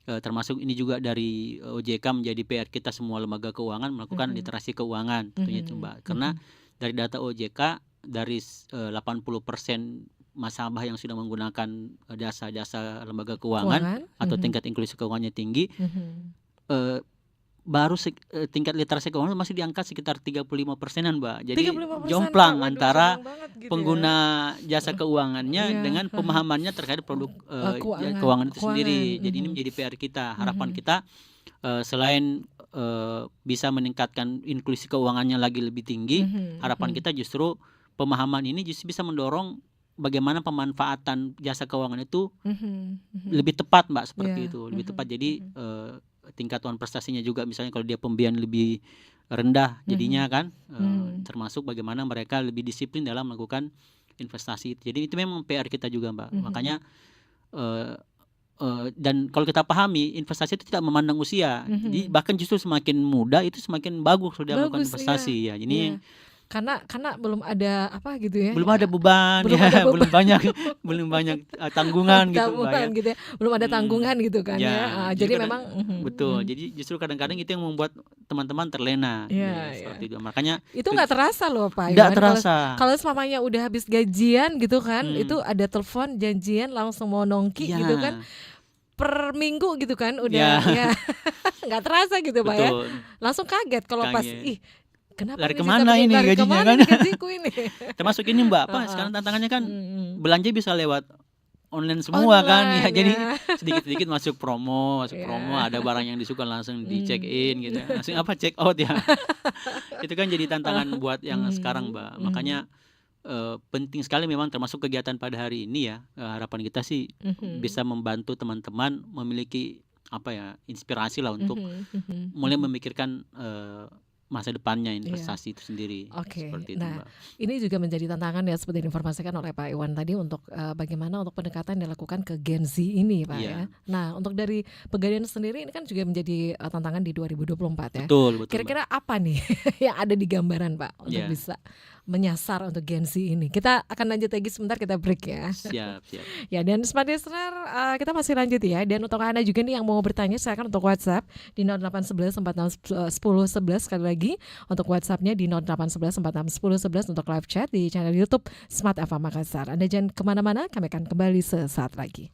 termasuk ini juga dari OJK menjadi PR kita semua lembaga keuangan melakukan literasi keuangan tentunya itu Mbak. Karena dari data OJK dari 80% nasabah yang sudah menggunakan jasa lembaga keuangan atau tingkat inklusi keuangannya tinggi, baru tingkat literasi keuangan masih di angka sekitar 35%-an Mbak. Jadi 35%, jomplang Pak. Waduh, antara gitu pengguna jasa keuangannya dengan pemahamannya terkait produk keuangan itu sendiri. Jadi ini menjadi PR kita. Harapan kita selain bisa meningkatkan inklusi keuangannya lagi lebih tinggi, harapan kita justru pemahaman ini justru bisa mendorong bagaimana pemanfaatan jasa keuangan itu lebih tepat Mbak, seperti itu. Lebih tepat, jadi tingkatan prestasinya juga, misalnya kalau dia pembiayaan lebih rendah jadinya kan, termasuk bagaimana mereka lebih disiplin dalam melakukan investasi. Jadi itu memang PR kita juga Mbak. Makanya dan kalau kita pahami investasi itu tidak memandang usia. Jadi bahkan justru semakin muda itu semakin bagus sudah melakukan investasi ya. Ini karena belum ada apa gitu ya, belum ada beban, belum banyak tanggungan gitu Mbak ya. Gitu ya, belum ada tanggungan gitu kan ya. Jadi memang betul. Jadi justru kadang-kadang itu yang membuat teman-teman terlena seperti itu. Makanya itu nggak terasa loh Pak. Nggak terasa. Kalau selamanya udah habis gajian gitu kan, itu ada telepon janjian langsung mau nongki gitu kan. Per minggu gitu kan udah nggak terasa gitu Pak ya. Langsung kaget kalau pas kenapa lari kemana ini gajinya kan? Gajiku ini. Termasuk ini Mbak, sekarang tantangannya kan belanja bisa lewat online semua kan ya. Jadi sedikit-sedikit masuk promo, ada barang yang disuka langsung di check in gitu. Langsung check out ya. Itu kan jadi tantangan buat yang sekarang Mbak. Makanya penting sekali memang, termasuk kegiatan pada hari ini ya. Harapan kita sih bisa membantu teman-teman memiliki inspirasi lah untuk mulai memikirkan masa depannya investasi itu sendiri. Seperti itu Mbak. Ini juga menjadi tantangan ya, seperti diinformasikan oleh Pak Iwan tadi, untuk bagaimana untuk pendekatan yang dilakukan ke Gen Z ini Pak ya. Nah, untuk dari Pegadaian sendiri ini kan juga menjadi tantangan di 2024 ya. Betul. Kira-kira apa nih yang ada di gambaran Pak untuk bisa menyasar untuk Gen Z ini? Kita akan lanjut lagi sebentar, kita break ya. Siap. Ya, dan Smart Listener, kita masih lanjut ya. Dan untuk Anda juga nih yang mau bertanya, silakan untuk WhatsApp di 0811 46 10 11. Sekali lagi untuk WhatsAppnya di 0811 46 10 11, untuk live chat di channel YouTube Smart FM Makassar. Anda jangan kemana-mana, kami akan kembali sesaat lagi.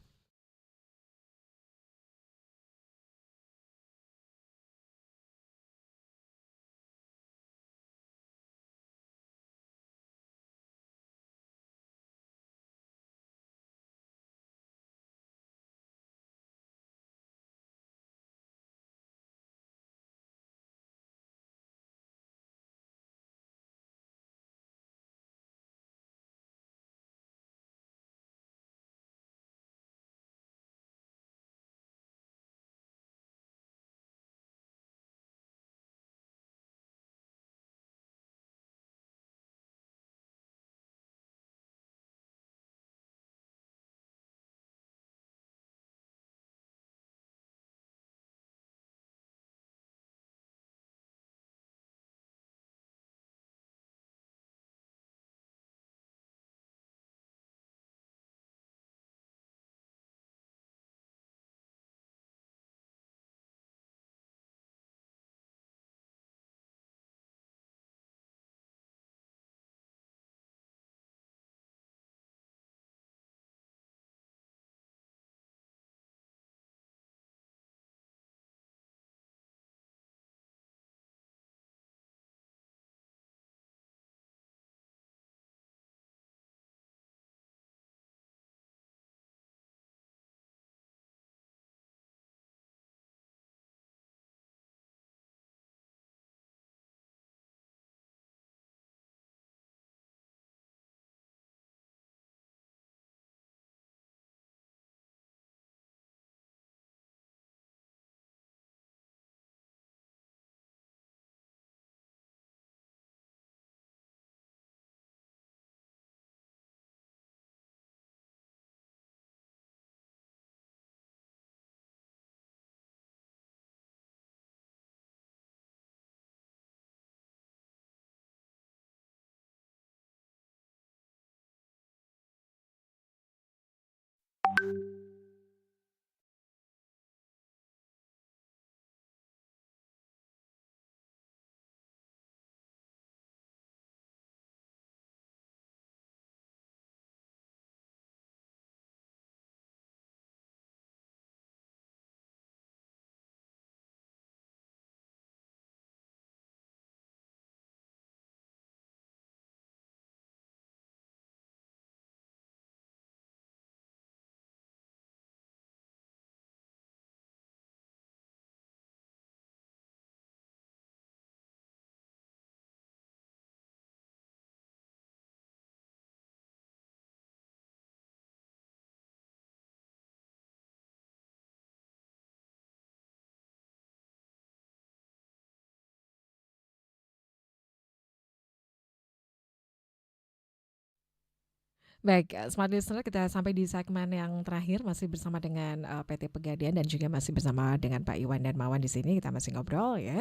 Baik, Smart Listener, kita sampai di segmen yang terakhir masih bersama dengan PT Pegadaian dan juga masih bersama dengan Pak Iwan dan Mawan di sini. Kita masih ngobrol ya.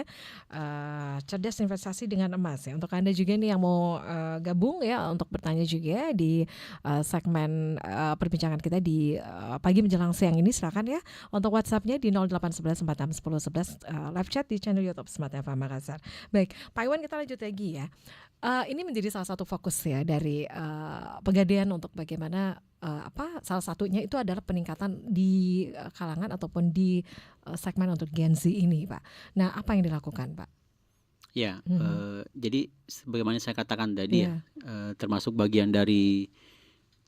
Cerdas investasi dengan emas ya. Untuk Anda juga nih yang mau gabung ya untuk bertanya juga di segmen perbincangan kita di pagi menjelang siang ini, silakan ya. Untuk WhatsApp-nya di 0811 46 10 11, live chat di channel YouTube Smart FM Makassar. Baik, Pak Iwan, kita lanjut lagi ya. Ini menjadi salah satu fokus ya dari Pegadaian untuk bagaimana salah satunya itu adalah peningkatan di kalangan ataupun di segmen untuk Gen Z ini, Pak. Nah, apa yang dilakukan, Pak? Ya, jadi sebagaimana saya katakan tadi ya, termasuk bagian dari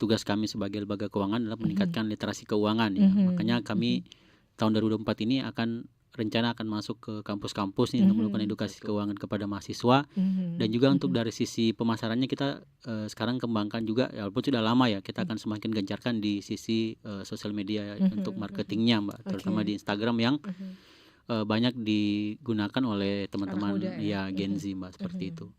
tugas kami sebagai lembaga keuangan adalah meningkatkan literasi keuangan ya. Makanya kami tahun 2024 ini rencana akan masuk ke kampus-kampus nih untuk melakukan edukasi keuangan kepada mahasiswa, dan juga untuk dari sisi pemasarannya kita sekarang kembangkan juga, walaupun sudah lama ya, kita akan semakin gencarkan di sisi sosial media untuk marketingnya, Mbak, terutama di Instagram yang banyak digunakan oleh teman-teman ya Gen Z, Mbak, seperti itu.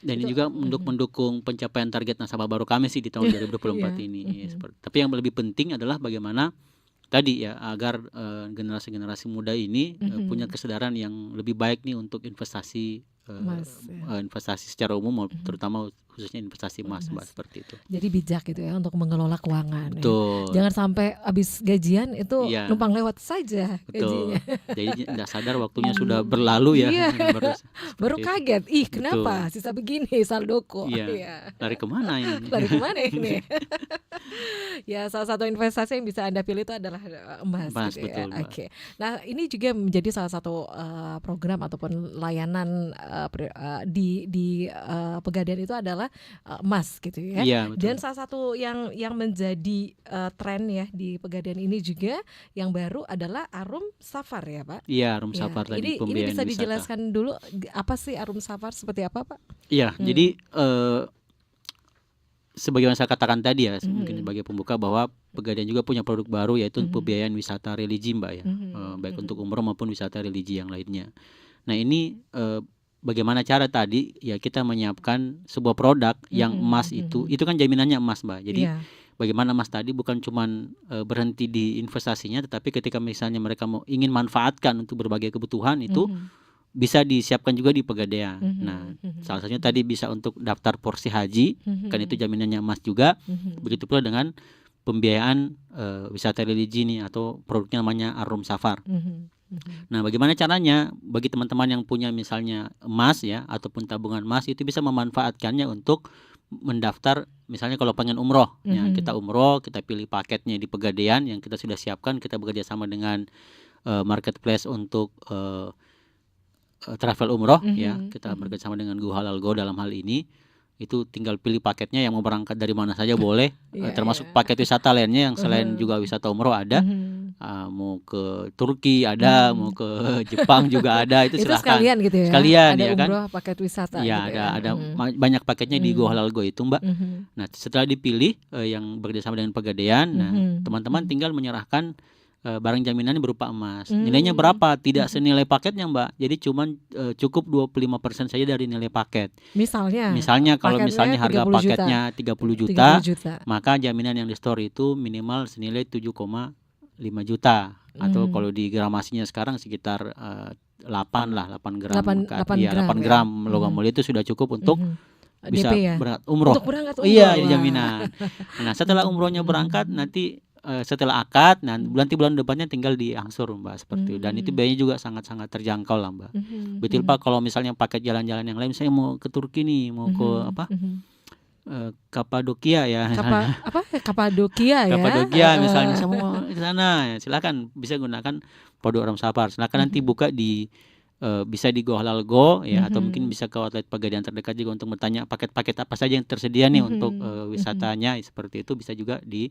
Dan ini juga untuk mendukung pencapaian target nasabah baru kami sih di tahun 2024 ini. Tapi yang lebih penting adalah bagaimana tadi ya, agar generasi-generasi muda ini punya kesadaran yang lebih baik nih untuk investasi investasi secara umum, terutama khususnya investasi emas, Mbak, seperti itu. Jadi bijak gitu ya untuk mengelola keuangan. Betul. Ya. Jangan sampai habis gajian itu numpang lewat saja. Betul. Jadi tidak sadar waktunya sudah berlalu ya. Baru kaget, kenapa sisa begini saldoku. Lari kemana ini? Lari kemana ini? Ya, salah satu investasi yang bisa Anda pilih itu adalah emas gitu betul, ya. Oke. Nah, ini juga menjadi salah satu program ataupun layanan di Pegadaian itu adalah emas gitu ya. Iya, dan salah satu yang menjadi tren ya di Pegadaian ini juga yang baru adalah Arum Safar ya, Pak. Iya, Arum Safar tadi, ini bisa dijelaskan dulu apa sih Arum Safar, seperti apa, Pak? Iya, jadi sebagaimana saya katakan tadi ya, mungkin sebagai pembuka bahwa Pegadaian juga punya produk baru, yaitu pembiayaan wisata religi, Mbak ya, baik untuk umroh maupun wisata religi yang lainnya. Nah, ini bagaimana cara tadi ya kita menyiapkan sebuah produk yang emas itu kan jaminannya emas, Mbak. Jadi bagaimana emas tadi bukan cuman berhenti di investasinya, tetapi ketika misalnya mereka ingin manfaatkan untuk berbagai kebutuhan itu bisa disiapkan juga di Pegadaian. Nah, salah satunya tadi bisa untuk daftar porsi haji, kan itu jaminannya emas juga. Begitu pula dengan pembiayaan wisata religi nih, atau produknya namanya Arum Safar. Nah, bagaimana caranya bagi teman-teman yang punya misalnya emas ya, ataupun tabungan emas, itu bisa memanfaatkannya untuk mendaftar, misalnya kalau pengen umroh ya, kita umroh, kita pilih paketnya di Pegadaian yang kita sudah siapkan, kita bekerja sama dengan marketplace untuk travel umroh ya, kita bekerja sama dengan Go Halal Go dalam hal ini. Itu tinggal pilih paketnya, yang mau berangkat dari mana saja boleh, termasuk paket wisata lainnya yang selain juga wisata umroh ada, mau ke Turki ada, mau ke Jepang juga ada, itu silahkan. Sekalian gitu ya. Sekalian ada ya kan. Umroh paket wisata. Ya, gitu ada banyak paketnya di Go Halal Go itu, Mbak. Nah, setelah dipilih yang bekerja sama dengan Pegadaian, nah teman-teman tinggal menyerahkan barang jaminannya berupa emas. Nilainya berapa? Tidak senilai paketnya, Mbak. Jadi cuman cukup 25% saja dari nilai paket. Misalnya kalau misalnya harga paketnya 30 juta, maka jaminan yang di store itu minimal senilai 7,5 juta. Atau kalau di gramasinya sekarang sekitar 8 gram. 8 gram logam mulia itu sudah cukup untuk bisa berangkat umroh. Iya, jaminan. Nah, setelah umrohnya berangkat, nanti setelah akad, nanti bulan depannya tinggal diangsur, Mbak, seperti itu. Dan itu biayanya juga sangat-sangat terjangkau lah, Mbak. Betul Pak, kalau misalnya paket jalan-jalan yang lain, saya mau ke Turki nih, mau ke Kapadokia ya. Kapadokia ya. Kapadokia misalnya, saya mau ke sana, silakan bisa gunakan produk Arum Safar. Silakan nanti buka di bisa di Go Halal Go ya, atau mungkin bisa ke outlet Pegadaian terdekat juga untuk bertanya paket-paket apa saja yang tersedia nih untuk wisatanya, seperti itu. Bisa juga di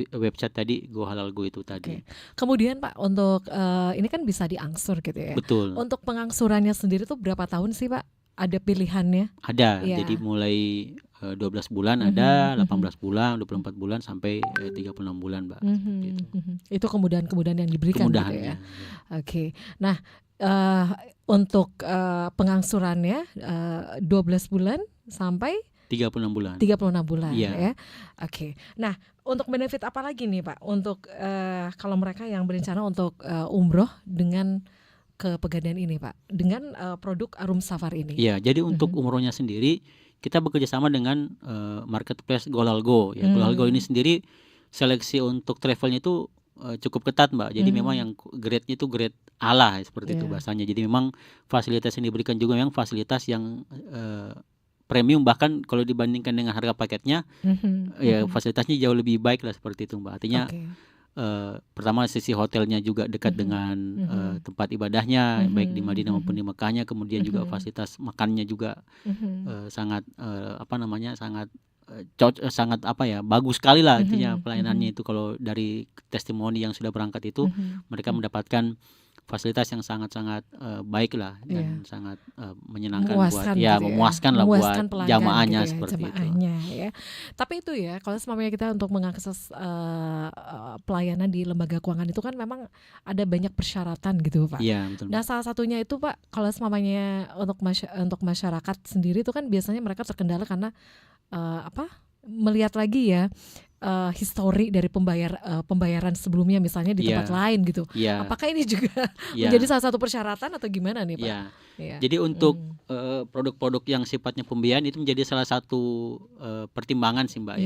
website tadi Go Halal Go itu tadi. Kemudian Pak, untuk ini kan bisa diangsur gitu ya. Betul. Untuk pengangsurannya sendiri tuh berapa tahun sih, Pak? Ada pilihannya? Ada. Jadi mulai 12 bulan ada, 18 bulan, 24 bulan sampai 36 bulan, Mbak. Gitu. Itu kemudahan-kemudahan yang diberikan gitu ya. Oke. Nah, untuk pengangsurannya 12 bulan sampai 36 bulan. 36 bulan Iya. ya. Oke. Nah, untuk benefit apa lagi nih Pak untuk kalau mereka yang berencana untuk umroh dengan ke Pegadaian ini Pak, dengan produk Arum Safar ini? Iya, jadi untuk umrohnya sendiri kita bekerja sama dengan marketplace Golalgo ya. Golalgo ini sendiri seleksi untuk travelnya itu cukup ketat Mbak. Jadi memang yang grade-nya itu grade A lah seperti itu bahasanya. Jadi memang fasilitas yang diberikan juga memang fasilitas yang premium, bahkan kalau dibandingkan dengan harga paketnya ya fasilitasnya jauh lebih baik lah seperti itu Mbak. Artinya pertama sisi hotelnya juga dekat dengan tempat ibadahnya baik di Madinah maupun di Mekahnya, kemudian juga fasilitas makannya juga sangat sangat bagus sekali lah artinya pelayanannya itu. Kalau dari testimoni yang sudah berangkat itu mereka mendapatkan fasilitas yang sangat-sangat baik lah dan sangat menyenangkan memuaskan buat memuaskan lah buat pelanggan jamaahnya gitu ya, seperti jamaahnya, ya. Tapi itu ya kalau semuanya kita untuk mengakses pelayanan di lembaga keuangan itu kan memang ada banyak persyaratan gitu Pak. Iya, betul. Nah salah satunya itu Pak, kalau semuanya untuk masyarakat sendiri itu kan biasanya mereka terkendala karena melihat lagi ya histori dari pembayaran sebelumnya misalnya di tempat lain gitu. Apakah ini juga menjadi salah satu persyaratan atau gimana nih Pak? Jadi untuk produk-produk yang sifatnya pembiayaan itu menjadi salah satu pertimbangan sih Mbak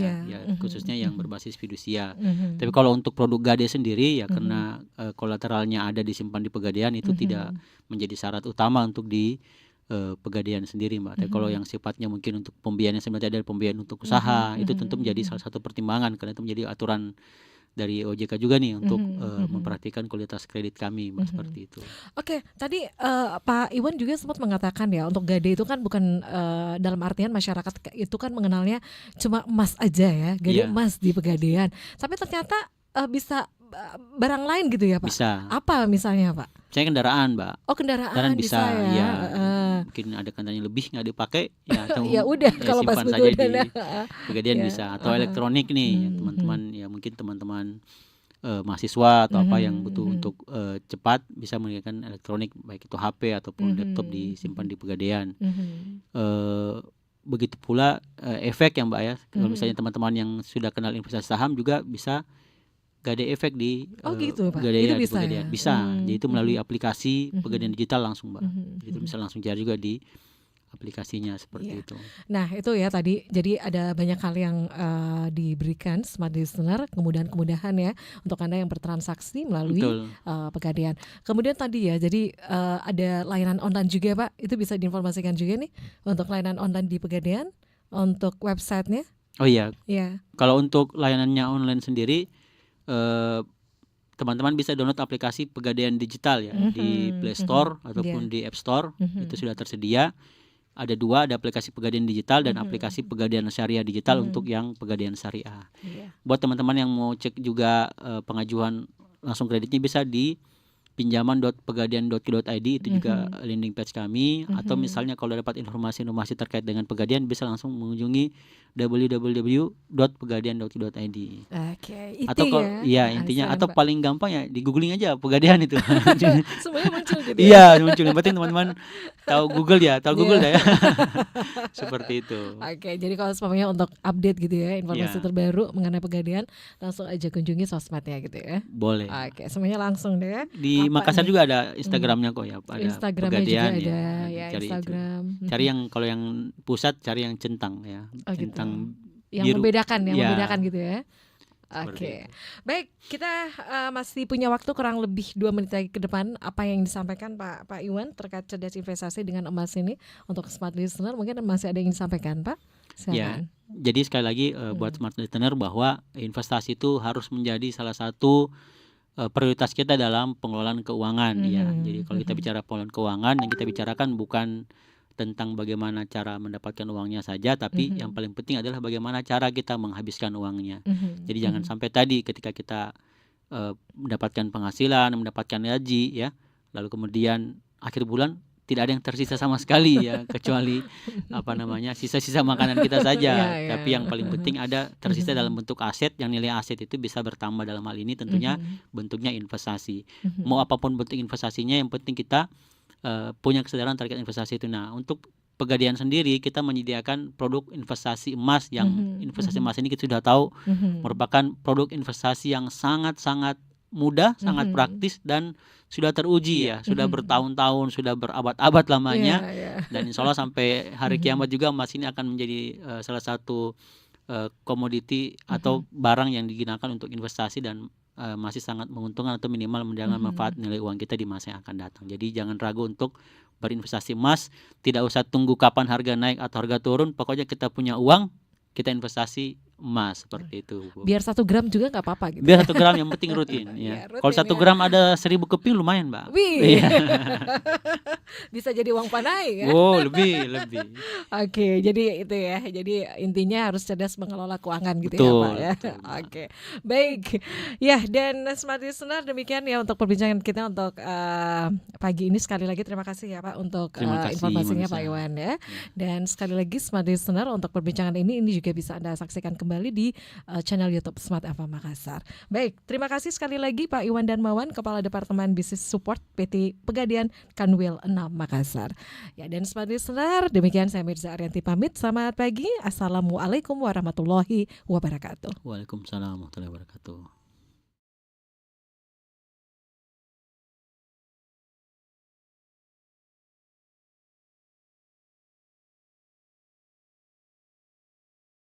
khususnya yang berbasis fidusia. Tapi kalau untuk produk Gade sendiri ya karena kolateralnya ada disimpan di Pegadaian itu tidak menjadi syarat utama untuk di Pegadaian sendiri Mbak. Tapi kalau yang sifatnya mungkin untuk pembiayaan yang sebenarnya ada pembiayaan untuk usaha itu tentu menjadi salah satu pertimbangan karena itu menjadi aturan dari OJK juga nih untuk memperhatikan kualitas kredit kami Mbak seperti itu. Oke, tadi Pak Iwan juga sempat mengatakan ya untuk Gade itu kan bukan dalam artian masyarakat itu kan mengenalnya cuma emas aja ya, Gade emas di Pegadaian. Tapi ternyata bisa barang lain gitu ya Pak? Bisa. Apa misalnya Pak? Saya kendaraan Mbak. Oh kendaraan bisa ya. Mungkin ada kendaraan lebih nggak dipakai ya atau ya udah kalau pas simpan saja di Pegadaian bisa. Atau elektronik nih teman-teman ya mungkin teman-teman mahasiswa atau apa yang butuh untuk cepat bisa menggunakan elektronik baik itu HP ataupun laptop disimpan di Pegadaian. Begitu pula efek ya Mbak ya. Kalau misalnya teman-teman yang sudah kenal investasi saham juga bisa Gade efek di gitu, Pak. Pegadaian. Itu bisa, Pegadaian. ya? Bisa. Jadi itu melalui aplikasi Pegadaian Digital langsung Mbak. Itu bisa langsung cari juga di aplikasinya seperti itu. Nah itu ya tadi, jadi ada banyak hal yang diberikan Smart Listener, kemudahan-kemudahan ya untuk Anda yang bertransaksi melalui Pegadaian. Kemudian tadi ya, jadi ada layanan online juga Pak, itu bisa diinformasikan juga nih untuk layanan online di Pegadaian, untuk websitenya. Oh iya. Kalau untuk layanannya online sendiri, teman-teman bisa download aplikasi Pegadaian Digital ya di Play Store ataupun di App Store. Itu sudah tersedia. Ada dua, ada aplikasi Pegadaian Digital dan aplikasi Pegadaian Syariah Digital untuk yang Pegadaian Syariah. Buat teman-teman yang mau cek juga pengajuan langsung kreditnya bisa di pinjaman.pegadaian.co.id, itu juga landing page kami. Atau misalnya kalau dapat informasi-informasi terkait dengan Pegadaian bisa langsung mengunjungi www.pegadaian.co.id. Atau intinya atau paling gampang ya di googling aja Pegadaian itu. Semuanya muncul gitu. Muncul. Yang penting teman-teman tahu Google ya, Google dah ya. Seperti itu. Jadi kalau semuanya untuk update gitu ya, informasi terbaru mengenai Pegadaian, langsung aja kunjungi sosmednya gitu ya. Boleh. Semuanya langsung deh. Di Makassar juga ada Instagramnya kok ya, ada Instagramnya Pegadaian juga ada ya. Instagram. Cari yang kalau yang pusat cari yang centang ya. Centang yang biru. membedakan gitu ya. Baik, kita masih punya waktu kurang lebih 2 menit lagi ke depan. Apa yang disampaikan Pak Iwan terkait cerdas investasi dengan emas ini untuk Smart Listener, mungkin masih ada yang disampaikan Pak? Silakan. Jadi sekali lagi buat Smart Listener bahwa investasi itu harus menjadi salah satu prioritas kita dalam pengelolaan keuangan ya. Jadi kalau kita bicara pengelolaan keuangan, yang kita bicarakan bukan tentang bagaimana cara mendapatkan uangnya saja, tapi yang paling penting adalah bagaimana cara kita menghabiskan uangnya. Jadi jangan sampai tadi ketika kita mendapatkan penghasilan, mendapatkan gaji ya, lalu kemudian akhir bulan tidak ada yang tersisa sama sekali ya, kecuali sisa-sisa makanan kita saja. Tapi yang paling penting ada tersisa dalam bentuk aset, yang nilai aset itu bisa bertambah. Dalam hal ini tentunya bentuknya investasi. Mau apapun bentuk investasinya, yang penting kita punya kesadaran terkait investasi itu. Nah, untuk Pegadaian sendiri kita menyediakan produk investasi emas yang investasi emas ini kita sudah tahu merupakan produk investasi yang sangat-sangat mudah, sangat praktis dan sudah teruji ya, sudah bertahun-tahun, sudah berabad-abad lamanya. Dan insya Allah sampai hari kiamat juga emas ini akan menjadi salah satu komoditi atau barang yang digunakan untuk investasi dan masih sangat menguntungkan atau minimal menjaga manfaat nilai uang kita di masa yang akan datang. Jadi jangan ragu untuk berinvestasi emas, tidak usah tunggu kapan harga naik atau harga turun, pokoknya kita punya uang, kita investasi emas seperti itu, Bu. Biar 1 gram juga nggak apa-apa gitu. Biar 1 gram yang penting rutin ya. Kalau 1 gram ada 1000 keping lumayan, Mbak. Wih. Bisa jadi uang panai kan? Oh, lebih. Oke, jadi itu ya. Jadi intinya harus cerdas mengelola keuangan gitu Betul, ya, Pak ya. betul. Oke. Baik. Ya, dan Smart Listener demikian ya untuk perbincangan kita untuk pagi ini. Sekali lagi terima kasih ya Pak untuk Terima kasih, informasinya Manisa. Pak Iwan ya. Dan sekali lagi Smart Listener untuk perbincangan ini juga bisa Anda saksikan kembali di channel YouTube Smart FM Makassar. Baik, terima kasih sekali lagi Pak Iwan Darmawan, Kepala Departemen Bisnis Support PT Pegadaian Kanwil 6 Makassar. Ya, dan Smart Listener, demikian saya Mirza Arianti pamit. Selamat pagi. Assalamualaikum warahmatullahi wabarakatuh. Waalaikumsalam warahmatullahi wabarakatuh.